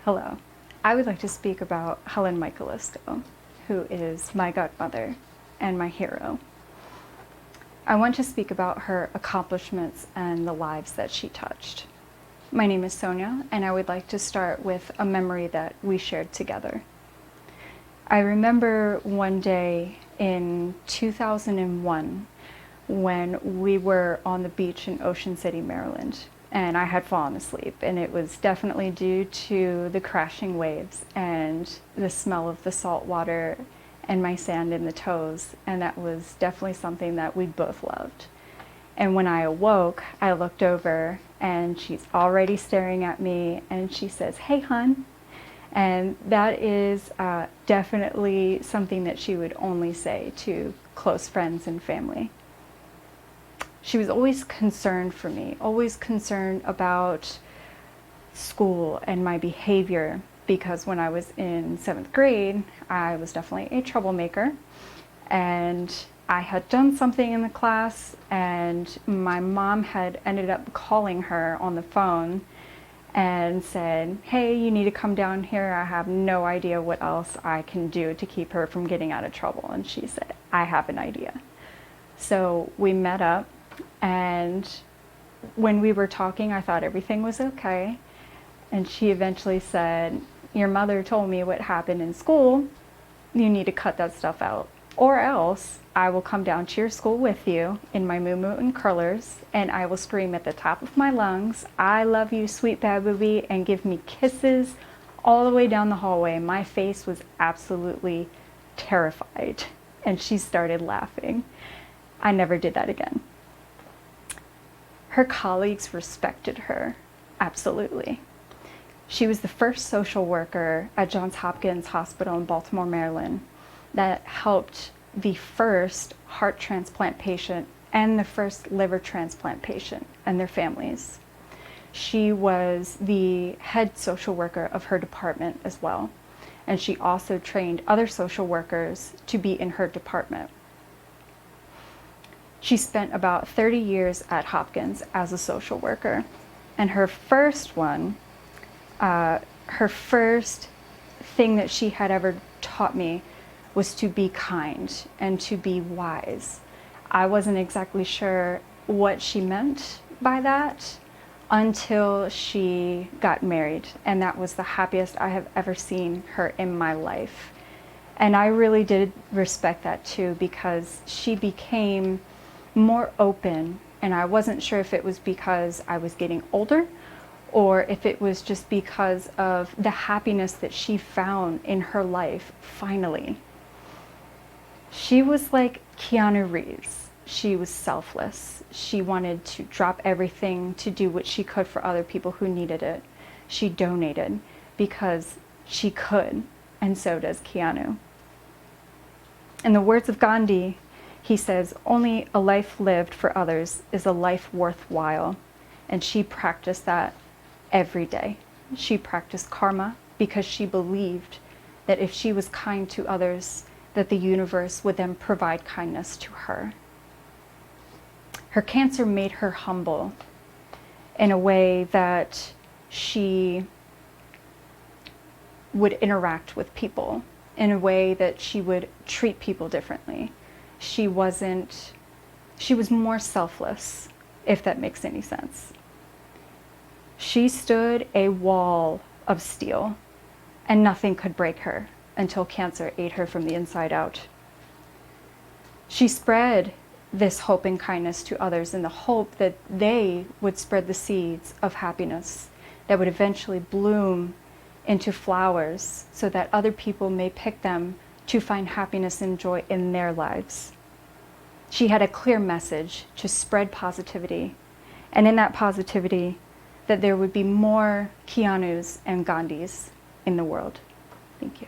Hello. I would like to speak about Helen Michalisko, who is my godmother and my hero. I want to speak about her accomplishments and the lives that she touched. My name is Sonja, and I would like to start with a memory that we shared together. I remember one day in 2001 when we were on the beach in Ocean City, Maryland, and I had fallen asleep, and it was definitely due to the crashing waves and the smell of the salt water and my sand in the toes, and that was definitely something that we both loved. And when I awoke, I looked over and she's already staring at me, and she says, "Hey, hon." And that is definitely something that she would only say to close friends and family. She was always concerned for me, always concerned about school and my behavior, because when I was in 7th grade, I was definitely a troublemaker, and I had done something in the class, and my mom had ended up calling her on the phone and said, "Hey, you need to come down here. I have no idea what else I can do to keep her from getting out of trouble." And she said, "I have an idea." So we met up, and when we were talking, I thought everything was okay. And she eventually said, "Your mother told me what happened in school. You need to cut that stuff out, or else I will come down to your school with you in my moo-moo and curlers, and I will scream at the top of my lungs, 'I love you, sweet baby,' and give me kisses all the way down the hallway." My face was absolutely terrified, and she started laughing. I never did that again. Her colleagues respected her, absolutely. She was the first social worker at Johns Hopkins Hospital in Baltimore, Maryland, that helped the first heart transplant patient and the first liver transplant patient and their families. She was the head social worker of her department as well, and she also trained other social workers to be in her department. She spent about 30 years at Hopkins as a social worker, and her first thing that she had ever taught me was to be kind and to be wise. I wasn't exactly sure what she meant by that until she got married, and that was the happiest I have ever seen her in my life. And I really did respect that too, because she became more open, and I wasn't sure if it was because I was getting older or if it was just because of the happiness that she found in her life finally. She was like Keanu Reeves. She was selfless. She wanted to drop everything to do what she could for other people who needed it. She donated because she could, and so does Keanu. In the words of Gandhi, he says, "Only a life lived for others is a life worthwhile." And she practiced that every day. She practiced karma because she believed that if she was kind to others, that the universe would then provide kindness to her. Her cancer made her humble in a way that she would interact with people, in a way that she would treat people differently. She was more selfless, if that makes any sense. She stood a wall of steel, and nothing could break her until cancer ate her from the inside out. She spread this hope and kindness to others in the hope that they would spread the seeds of happiness that would eventually bloom into flowers so that other people may pick them to find happiness and joy in their lives. She had a clear message to spread positivity, and in that positivity, that there would be more Keanus and Gandhis in the world. Thank you.